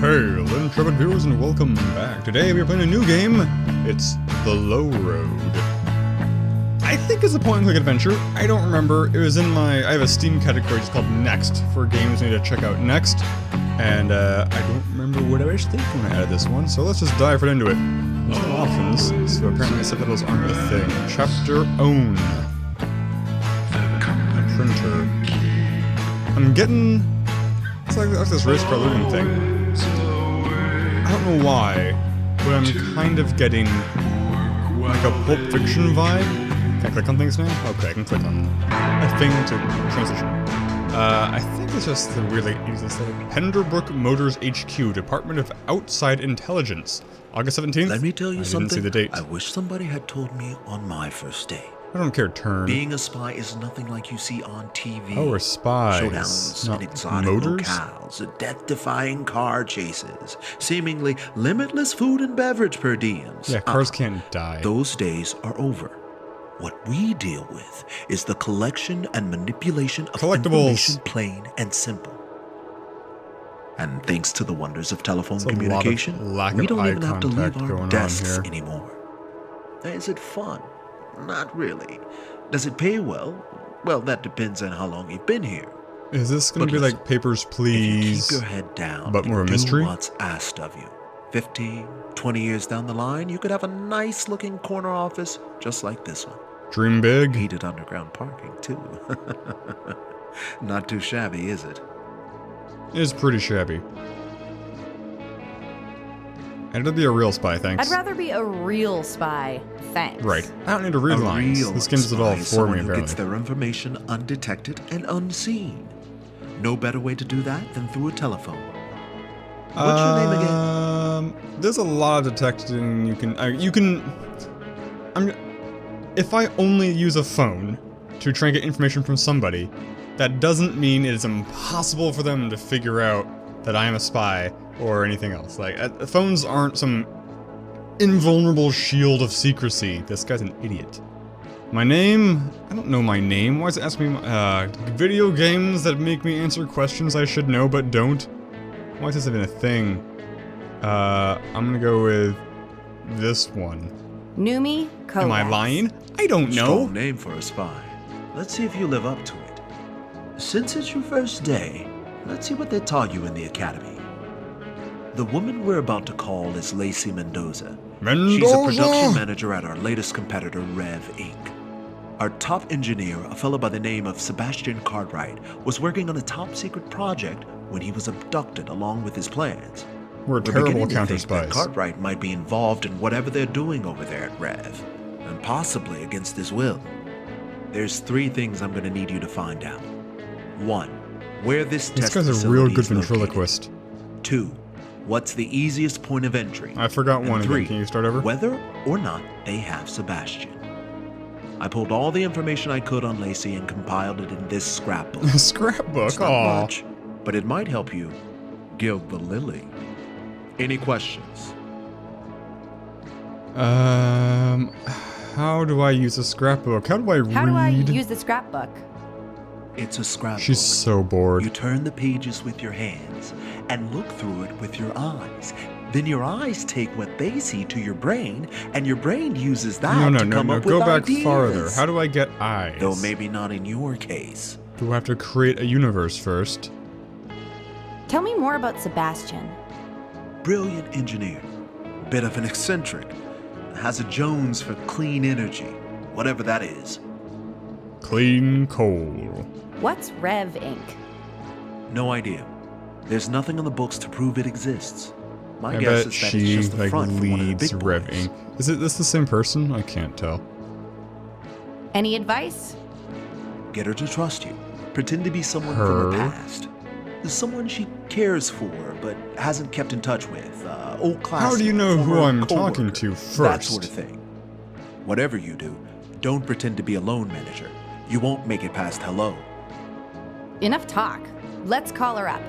Hey, intrepid viewers, and welcome back. Today we are playing a new game. It's The Low Road. I think it's a point-and-click adventure. I don't remember. It was in my... I have a Steam category just called Next for games I need to check out next. And I don't remember what I was thinking when I added this one, so let's just dive right into it. There's no options, so apparently subtitles aren't a thing. Chapter Own. A printer. I'm getting... It's like this race car looting thing. I don't know why, but I'm kind of getting like a Pulp Fiction vibe. Can I click on things now? Okay, I can click on a thing to transition. I think it's just the really easy thing. Penderbrook Motors HQ, Department of Outside Intelligence. August 17th? Let me tell you something. I didn't see the date. I wish somebody had told me on my first day. I don't care, Turn. Being a spy is nothing like you see on TV. Oh, we're spies. Showdowns Not in exotic motors? locales, death-defying car chases, seemingly limitless food and beverage per diems. Yeah, cars can't die. Those days are over. What we deal with is the collection and manipulation of information, plain and simple. And thanks to the wonders of telephone communication, we don't even have to leave our desks anymore. Is it fun? Not really. Does it pay well? Well, that depends on how long you've been here. Is this going to be like Papers, Please? If you keep your head down, but more a mystery? Do what's asked of you. 15, 20 years down the line, you could have a nice-looking corner office just like this one. Dream big. Heated underground parking, too. Not too shabby, is it? It is pretty shabby. I'd rather be a real spy, thanks. I'd rather be a real spy, thanks. Right. I don't need to read lines. This game does it all for me, apparently. Gets their information undetected and unseen. No better way to do that than through a telephone. What's your name again? There's a lot of detecting you can... If I only use a phone to try and get information from somebody, that doesn't mean it is impossible for them to figure out that I am a spy or anything else. Like, phones aren't some invulnerable shield of secrecy. This guy's an idiot. My name? I don't know my name. Why is it asking me video games that make me answer questions I should know but don't? Why is this even a thing? I'm gonna go with this one. Noomi, Kovacs. Am I lying? I don't know. Strong name for a spy. Let's see if you live up to it. Since it's your first day, let's see what they taught you in the academy. The woman we're about to call is Lacey Mendoza. She's a production manager at our latest competitor, Rev Inc. Our top engineer, a fellow by the name of Sebastian Cartwright, was working on a top-secret project when he was abducted along with his plans. We're terrible counter-spies. Cartwright might be involved in whatever they're doing over there at Rev, and possibly against his will. There's 3 things I'm going to need you to find out. 1, where this test facility is located. This guy's a real good ventriloquist. 2, what's the easiest point of entry? I forgot one. 3, can you start over? Whether or not they have Sebastian. I pulled all the information I could on Lacey and compiled it in this scrapbook. Scrapbook? It's not much, but it might help you gild the lily. Any questions? How do I use a scrapbook? How do I read? How do I use the scrapbook? It's a scrapbook. She's so bored. You turn the pages with your hands and look through it with your eyes. Then your eyes take what they see to your brain, and your brain uses that to come up with ideas. Go back ideas. farther. How do I get eyes? Though maybe not in your case. Do I have to create a universe first? Tell me more about Sebastian. Brilliant engineer. Bit of an eccentric. Has a Jones for clean energy. Whatever that is. Clean coal. What's Rev Inc? No idea. There's nothing on the books to prove it exists. My I guess bet is that she it's just the front for one of the leads big Rev boys. Inc. Is this the same person? I can't tell. Any advice? Get her to trust you. Pretend to be someone from her past. Someone she cares for, but hasn't kept in touch with. Old classmate. How do you know who I'm coworker, talking to first? That sort of thing. Whatever you do, don't pretend to be a loan manager. You won't make it past hello. Enough talk. Let's call her up.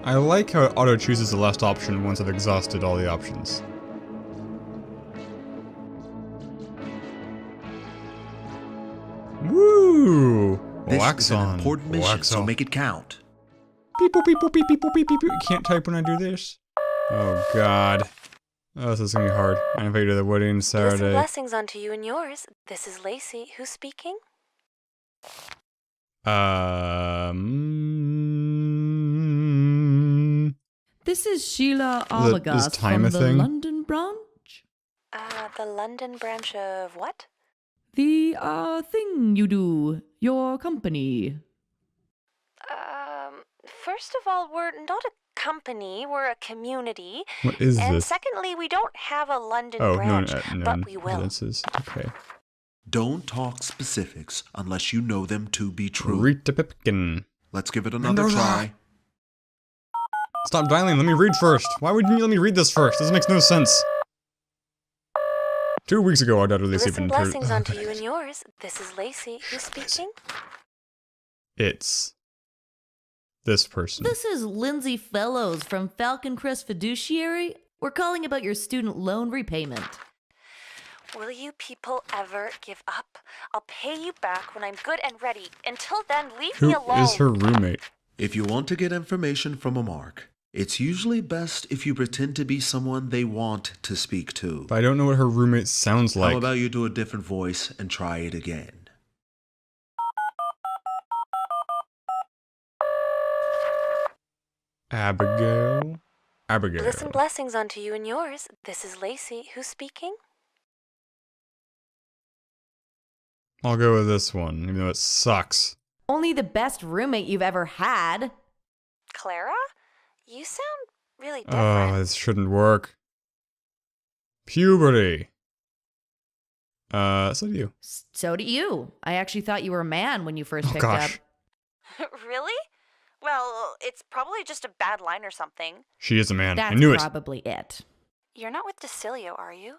I like how it auto-chooses the last option once I've exhausted all the options. Woo! This is an important mission, so make it count. Beep, boop, beep, boop, beep, beep, boop, beep, beep, beep. You can't type when I do this. Oh God. Oh, this is gonna be hard. I invite you to the wedding Saturday. Blessings unto you and yours. This is Lacey. Who's speaking? This is Sheila Arbogast time from a the thing? London branch. The London branch of what? The thing you do, your company. First of all, we're not a company, we're a community. What is and this? secondly, we don't have a London Oh, branch, no, but we will. This is okay. Don't talk specifics unless you know them to be true. Rita Pipkin. Let's give it another Mendoza. try. Stop dialing. Let me read first. Why wouldn't you let me read this first? This makes no sense. 2 weeks ago, I got Lacey Listen, Ventura. blessings unto you and yours. This is Lacey. Who's speaking? It's this person. This is Lindsay Fellows from Falcon Crest Fiduciary. We're calling about your student loan repayment. Will you people ever give up? I'll pay you back when I'm good and ready. Until then, leave Who me alone. is her roommate? If you want to get information from a mark, it's usually best if you pretend to be someone they want to speak to. But I don't know what her roommate sounds like. How about you do a different voice and try it again? Abigail? Abigail. Listen, blessings unto you and yours. This is Lacey. Who's speaking? I'll go with this one, even though it sucks. Only the best roommate you've ever had. Clara? You sound really Oh, different. this shouldn't work. Puberty. So do you. So do you. I actually thought you were a man when you first picked Gosh. up. Really? Well, it's probably just a bad line or something. She is a man. That's I knew it. probably it. You're not with Docilio, are you?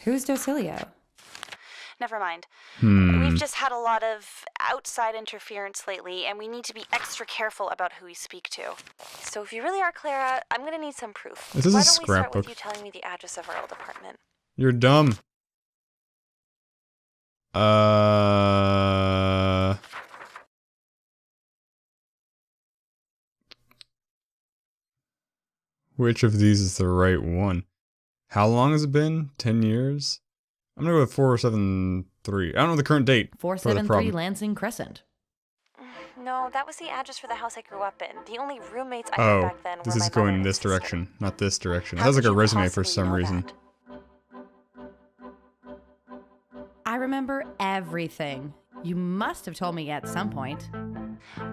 Who's Docilio? Never mind. Hmm. We've just had a lot of outside interference lately, and we need to be extra careful about who we speak to. So if you really are Clara, I'm going to need some proof. This is Why a don't we start scrapbook. with you telling me the address of our old apartment? You're dumb. Which of these is the right one? How long has it been? 10 years? I'm gonna go with 473. I don't know the current date. for the 473 problem. Lansing Crescent. No, that was the address for the house I grew up in. The only roommates I Oh, had back then this were is my mother going and this sister. direction, not this direction. It How has like could a you resume for possibly some know reason. that? I remember everything. You must have told me at some point.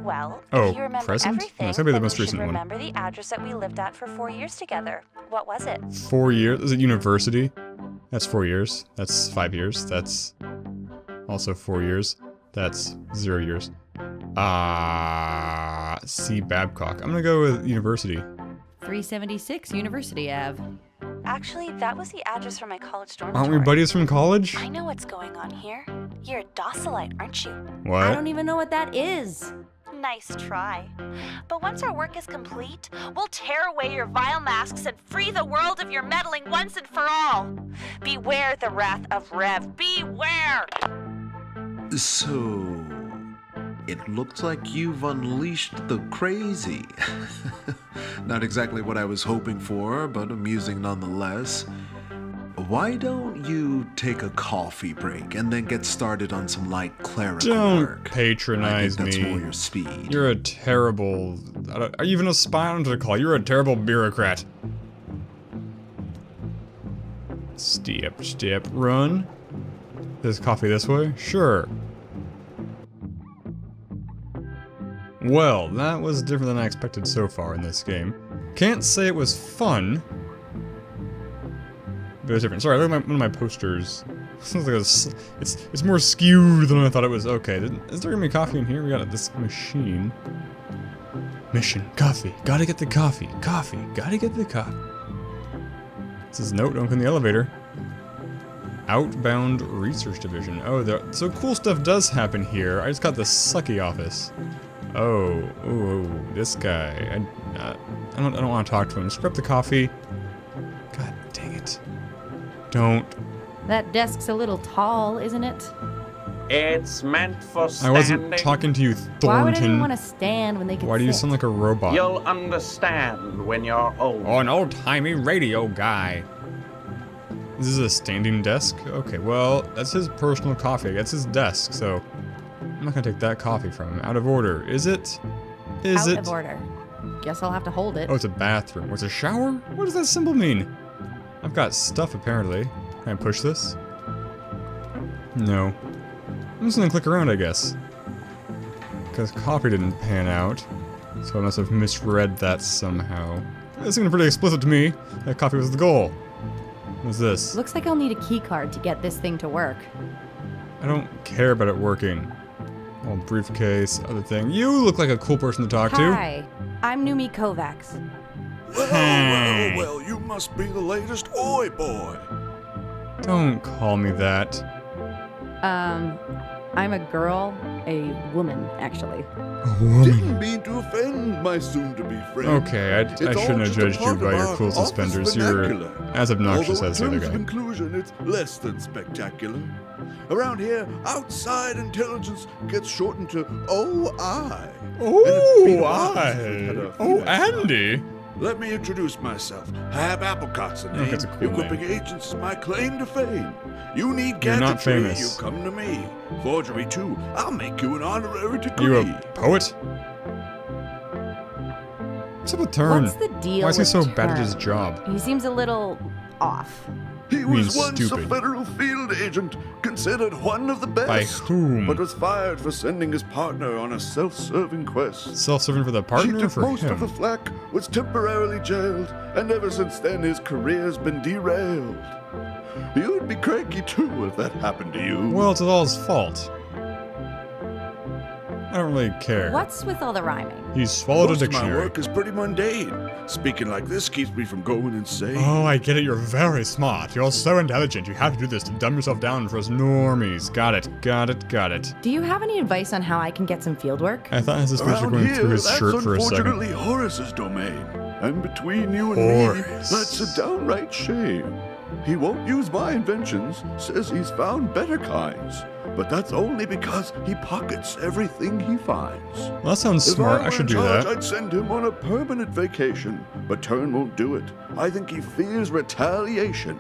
Well, Oh, if you remember present? No, everything, it's gonna be the then most you should recent one. remember the address that we lived at for 4 years together. What was it? 4 years? Is it university? That's 4 years. That's 5 years. That's also 4 years. That's 0 years. C. Babcock. I'm gonna go with university. 376 University Ave. Actually, that was the address for my college dormitory. Aren't we buddies from college? I know what's going on here. You're a docilite, aren't you? I What? don't even know what that is. Nice try. But once our work is complete, we'll tear away your vile masks and free the world of your meddling once and for all. Beware the wrath of Rev. Beware! So, it looks like you've unleashed the crazy. Not exactly what I was hoping for, but amusing nonetheless. Why don't you take a coffee break and then get started on some light clerical Don't work? I patronize think that's me. more your speed. You're a terrible... Are you even a spy on to call? You're a terrible bureaucrat. Step, step, run. There's coffee this way? Sure. Well, that was different than I expected so far in this game. Can't say it was fun. But it was different. Sorry, look at one of my posters. Sounds like it's more skewed than I thought it was. Okay, is there gonna be coffee in here? We got this machine. Mission, coffee. Gotta get the coffee. Coffee. Gotta get the coffee. It says, note, don't go in the elevator. Outbound Research Division. Oh, so cool stuff does happen here. I just got the sucky office. Oh, ooh, this guy. I don't want to talk to him. Just grab the coffee. God dang it. Don't. That desk's a little tall, isn't it? It's meant for I standing. wasn't talking to you, Why would anyone Thornton. want to stand when they can Why do you sit? sound like a robot? You'll understand when you're old. Oh, an old-timey radio guy. This is a standing desk? Okay, well, that's his personal coffee. That's his desk, so I'm not gonna take that coffee from him. Out of order. Is it? Is Out it? of order. Guess I'll have to hold it. Oh, it's a bathroom. What's a shower? What does that symbol mean? I've got stuff, apparently. Can I push this? No. I'm just gonna click around, I guess. Because coffee didn't pan out. So I must have misread that somehow. It seemed pretty explicit to me that coffee was the goal. What's this? Looks like I'll need a key card to get this thing to work. I don't care about it working. Oh, briefcase, other thing. You look like a cool person to talk to. Hi, I'm Noomi Kovacs. Well, you must be the latest Oi boy. Don't call me that. I'm a girl, a woman, actually. Didn't mean to offend my soon-to-be friend. Okay, I It's all shouldn't have just a judged you part by of your our cool office suspenders. You're vernacular. as obnoxious Although as the in other terms of guy. inclusion, it's less than spectacular. Around here, outside intelligence gets shortened to OI. And it's been a while since we've had a Oh, female. Andy! Let me introduce myself. Hab Applecott's the I think name. it's a cool Equipping name. agents is my claim to fame. You need You're not gadgetry, famous. you come to me. Forgery too, I'll make you an honorary degree. You a poet? What's up with Turn? What's the deal Why is he with so bad at Turn? his job? He seems a little off. He was mean once stupid. a federal field agent, considered one of the best. By whom? But was fired for sending his partner on a self-serving quest. Self-serving for the She partner or took for most him? of the flack, was temporarily jailed, and ever since then his career's been derailed. You'd be cranky too if that happened to you. Well, it's all his fault. I don't really care. What's with all the rhyming? He swallowed Most a of my dictionary. work is pretty mundane. Speaking like this keeps me from going insane. Oh, I get it. You're very smart. You're so intelligent. You have to do this to dumb yourself down for us normies. Got it. Got it. Got it. Do you have any advice on how I can get some field work? I thought his suspicion Around going here, through his that's shirt for a second. unfortunately Horace's domain. And between you and me, Horace. that's a downright shame. He won't use my inventions, says he's found better kinds. But that's only because he pockets everything he finds. Well, that sounds smart. If I should were do in charge, that. I'd send him on a permanent vacation. But Turn won't do it. I think he fears retaliation.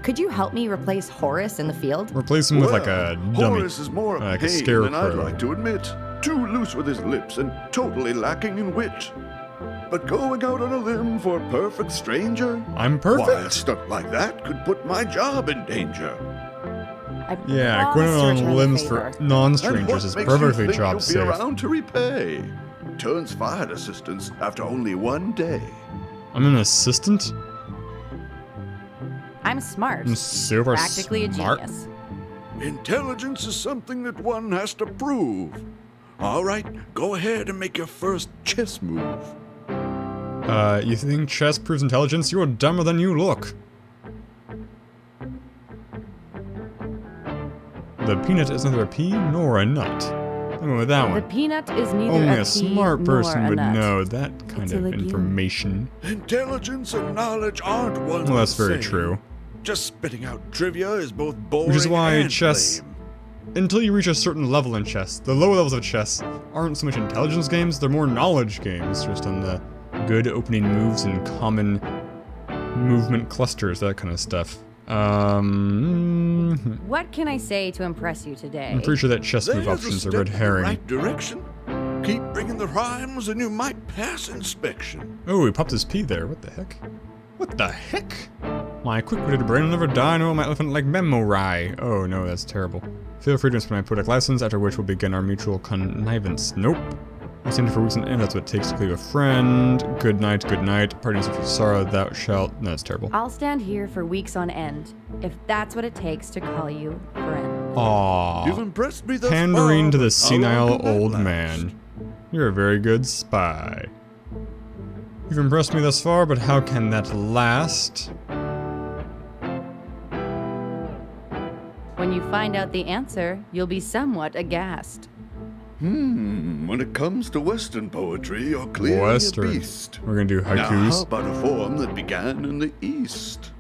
Could you help me replace Horace in the field? Replace him with like Well, a dummy. Horace is more a Like a pain than I'd scarecrow. like to admit. Too loose with his lips and totally lacking in wit. But going out on a limb for a perfect stranger? I'm Why, a perfect. stunt like that could put my job in danger. I Yeah, promise going to on return the limbs favor. for And non-strangers what is makes you perfectly think job you'll safe. be around to repay? Turn's fired assistants after only one day. I'm an assistant. I'm smart. I'm super Practically a smart. genius. Intelligence is something that one has to prove. All right, go ahead and make your first chess move. You think chess proves intelligence? You're dumber than you look. The peanut is neither a pea nor a nut. I'm going with that The one. peanut is neither Only a a pea smart nor person a would nut. know that kind It's a of legume. information. Intelligence and knowledge aren't one Well, that's the very same. true. Just spitting out trivia is both boring Which is why and chess- lame. Until you reach a certain level in chess, the lower levels of chess aren't so much intelligence games, they're more knowledge games, just on the good opening moves and common movement clusters, that kind of stuff. What can I say to impress you today? I'm pretty sure that chess move There's a options are step red in the herring. right direction. Keep bringing the rhymes and you might pass inspection. Oh, he popped his pea there. What the heck? What the heck? My quick-witted brain will never die, nor my elephant like memory. Oh no, that's terrible. Feel free to display my poetic license, after which we'll begin our mutual connivance. Nope. I'll stand for weeks on end, that's what it takes to cleave a friend. Good night, pardon us if you sorrow, thou shalt. No, that's terrible. I'll stand here for weeks on end, if that's what it takes to call you friend. Aww. You've impressed me thus Pandering far, to the but how long senile can that old last? man. You're a very good spy. You've impressed me thus far, but how can that last? When you find out the answer, you'll be somewhat aghast. When it comes to Western poetry, you're clearly Western. a beast. We're gonna do Now, how haikus. about a form that began in the East?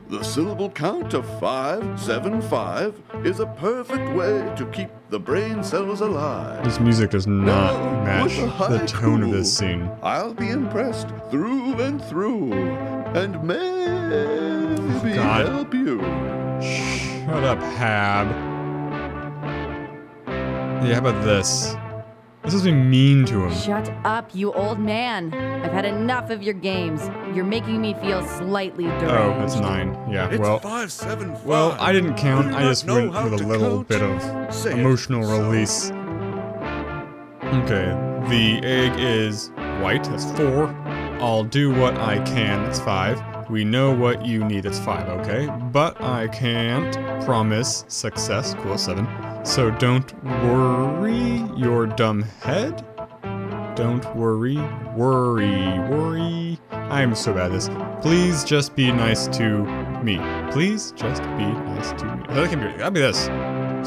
The syllable count of 575 is a perfect way to keep the brain cells alive. This music does not Now, match with a the tone of haiku, this scene. I'll be impressed through and through, and maybe God. help you. Shut up, Hab. Yeah, how about this? This is being mean to him. Shut up, you old man. I've had enough of your games. You're making me feel slightly deranged. Oh, that's 9. Yeah, It's well. 575. Well, I didn't count. Do I you just not know went how with a to little count? bit of Say it. emotional release. Okay, the egg is white. That's 4. I'll do what I can. That's 5. We know what you need. That's 5. Okay, but I can't promise success. Cool. 7. So don't worry your dumb head. Don't worry. Worry. I'm so bad at this. Please just be nice to me. Please just be nice to me. That can be. That'd be this.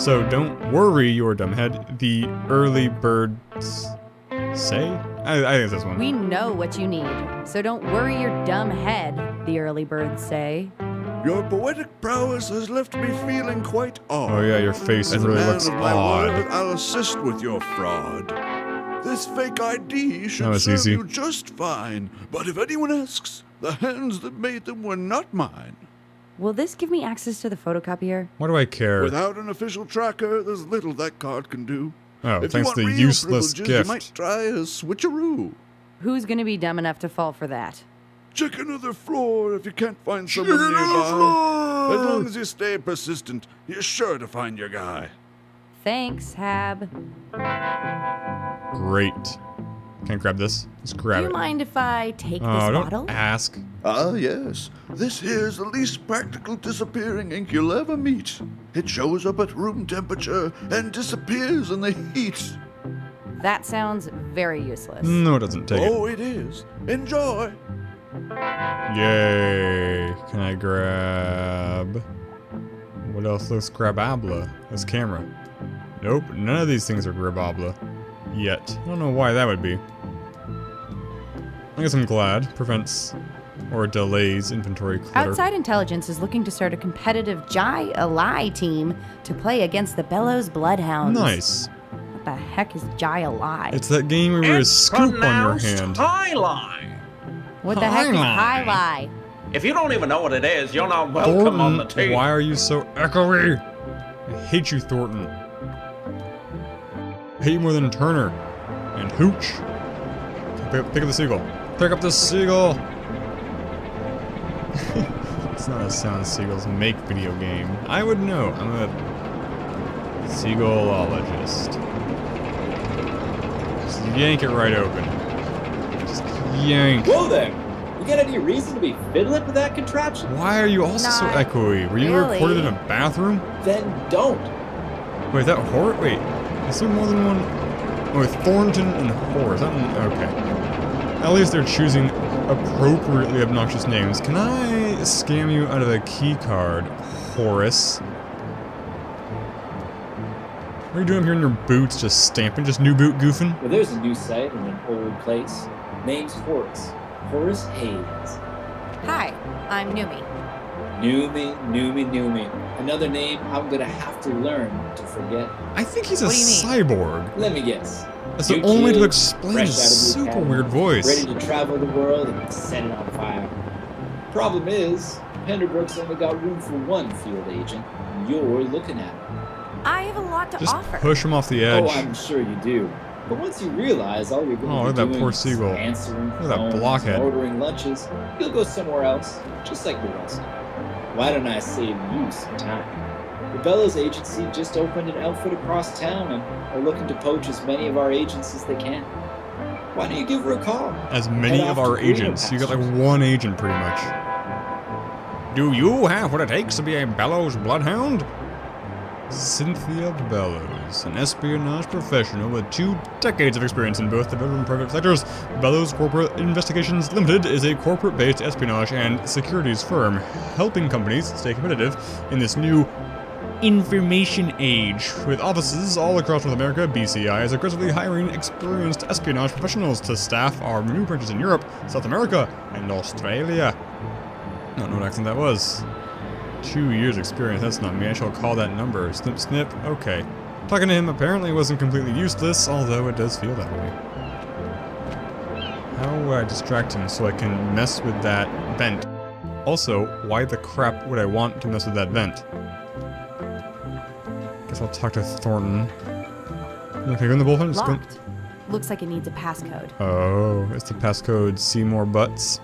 So don't worry your dumb head. The early birds say. I think it's this one. We know what you need, so don't worry your dumb head, the early birds say. Your poetic prowess has left me feeling quite odd. Oh yeah, your face As really a man looks of my odd. word, I'll assist with your fraud. This fake ID should That was serve easy. you just fine. But if anyone asks, the hands that made them were not mine. Will this give me access to the photocopier? Why do I care? Without an official tracker, there's little that card can do. Oh, If thanks you to want the real useless privileges, gift. you might try a switcheroo. Who's gonna be dumb enough to fall for that? Check another floor if you can't find someone nearby. As long as you stay persistent, you're sure to find your guy. Thanks, Hab. Great. Can't grab this. Just grab Do you it. mind if I take Oh, this don't bottle? ask. Ah, yes. This here's the least practical disappearing ink you'll ever meet. It shows up at room temperature and disappears in the heat. That sounds very useless. No, it doesn't. Take Oh, it is. Enjoy. it. Yay. Can I grab... What else looks grababla? This camera. Nope, none of these things are grababla. Yet. I don't know why that would be. I guess I'm glad. Prevents or delays inventory clutter. Outside Intelligence is looking to start a competitive L.I.E team to play against the Bellows Bloodhounds. Nice. What the heck is L.I.E? It's that game where you wear a It's scoop on your pronounced hand. Highline. What the heck is Highline. L.I.E? If you don't even know what it is, you're not welcome on the Thornton, team. why are you so echoey? I hate you, Thornton. I hate you more than Turner. And Hooch. Pick up the seagull. Pick up the seagull! It's not a sound seagulls make video game. I would know. I'm a seagullologist. Just yank it right open. Just yank. Whoa there! You got any reason to be fiddling with that contraption? Why are you also so Not echoey? Were you really. recorded in a bathroom? Then don't. Wait, that Hor? Wait, is there more than one? Oh, Thornton and Hor. Is that one? Okay. At least they're choosing appropriately obnoxious names. Can I scam you out of a key card, Horace? What are you doing up here in your boots, just stamping, just new boot goofing? Well, there's a new site in an old place. Name's Horace. Horace Hayes. Hi, I'm Noomi. Noomi. Another name I'm gonna have to learn to forget. I think he's a What do you mean? cyborg. Let me guess. That's the New only way to kid, explain fresh his out of the super academy, weird voice. Ready to travel the world and set it on fire. Problem is, Penderbrook's only got room for one field agent. You're looking at him. I have a lot to Just offer. push him off the edge. Oh, I'm sure you do. But once you realize all you're going Oh, to look be at that doing poor is seagull. answering Look at that phones blockhead. and ordering lunches, you'll go somewhere else, just like the rest. Why don't I save you some time? The Bellows Agency just opened an outfit across town and are looking to poach as many of our agents as they can. Why don't you give her a call? As many Head of off to our greener agents. You got like pastures. one agent pretty much. Do you have what it takes to be a Bellows bloodhound? Cynthia Bellows, an espionage professional with 2 decades of experience in both the federal and private sectors. Bellows Corporate Investigations Limited is a corporate-based espionage and securities firm, helping companies stay competitive in this new information age. With offices all across North America, BCI is aggressively hiring experienced espionage professionals to staff our new branches in Europe, South America, and Australia. I don't know what accent that was. 2 years experience, that's not me. I shall call that number. Snip, snip. Okay. Talking to him apparently wasn't completely useless, although it does feel that way. How would I distract him so I can mess with that vent? Also, why the crap would I want to mess with that vent? Guess I'll talk to Thornton. Okay, go in the bullpen. Just go. Locked. Looks like it needs a passcode. Oh, it's the passcode see more butts.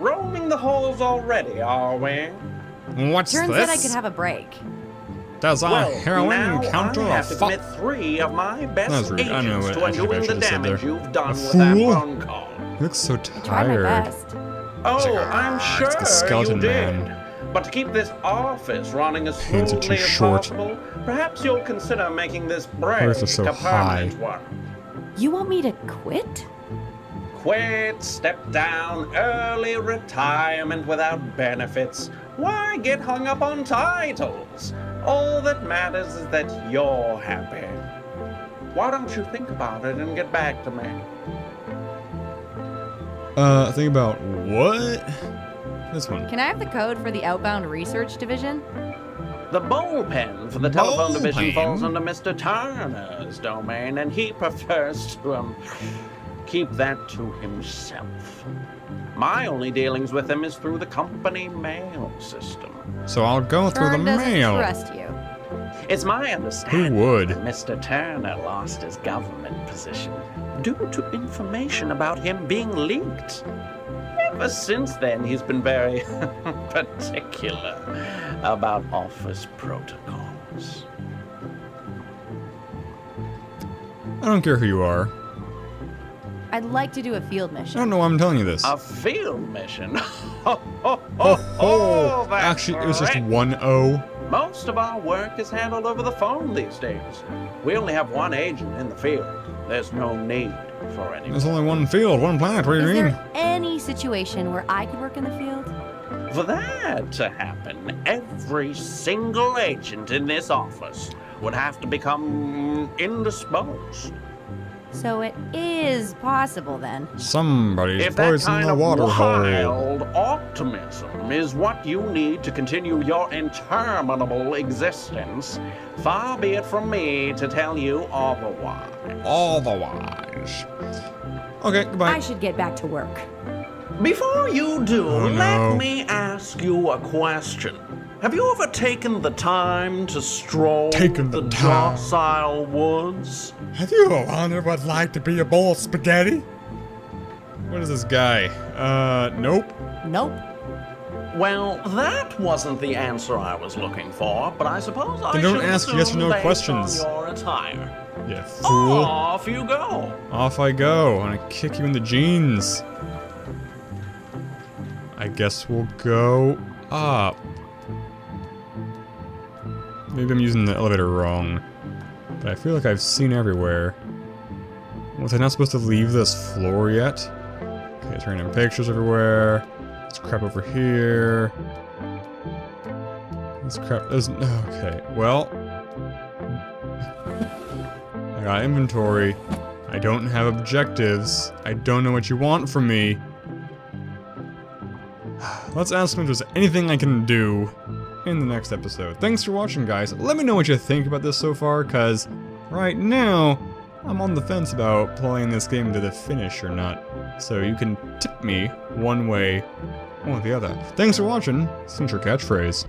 Roaming the halls already, are we? What's Turns this? out I could have a break. Does our Well, heroine now encounter I a have to fuck? commit 3 of my best That was rude. I know agents what- to I should undoing the have said damage there. you've done A with that fool? phone call. He looks so I tried my tired. best. Oh, I'm sure the skeleton you did. man. But to keep this office running as Hands are too smoothly as short. possible, perhaps you'll consider making this break Hers are so a permanent high. one. You want me to quit? Quit, step down, early retirement without benefits. Why get hung up on titles? All that matters is that you're happy. Why don't you think about it and get back to me? Think about what? This one. Can I have the code for the outbound research division? The bullpen for the telephone division Bullpen? falls under Mr. Turner's domain, and he prefers to, keep that to himself. My only dealings with him is through the company mail system. So I'll go through the Turn doesn't mail. trust you. It's my understanding Who would? that Mr. Turner lost his government position due to information about him being leaked. Ever since then, he's been very particular about office protocols. I don't care who you are. I'd like to do a field I mission. don't know why I'm telling you this. A field mission? Oh, Oh, that's actually, it was just correct. 1-0. Most of our work is handled over the phone these days. We only have one agent in the field. There's no need for anyone. There's only one field, one planet. What do Is you mean? there any situation where I could work in the field? For that to happen, every single agent in this office would have to become indisposed. So it is possible then. Somebody's If that poisoning kind the of water hole. wild optimism is what you need to continue your interminable existence, far be it from me to tell you otherwise. Otherwise. Okay, goodbye. I should get back to work. Before you do, Oh, no. let me ask you a question. Have you ever taken the time to stroll Taken the time. docile woods? Have you ever wondered what it's like to be a bowl of spaghetti? What is this guy? Nope. Nope. Well, that wasn't the answer I was looking for, but I suppose I Then don't should ask assume yes or no based questions. on your attire. Yeah, fool. Off you go. Off I go. I'm gonna kick you in the jeans. I guess we'll go up. Maybe I'm using the elevator wrong. But I feel like I've seen everywhere. Was I not supposed to leave this floor yet? Okay, it's random pictures everywhere. There's crap over here. This crap is... Okay, well... I got inventory. I don't have objectives. I don't know what you want from me. Let's ask if there's anything I can do in the next episode. Thanks for watching, guys. Let me know what you think about this so far, because right now, I'm on the fence about playing this game to the finish or not. So you can tip me one way or the other. Thanks for watching. Since your catchphrase.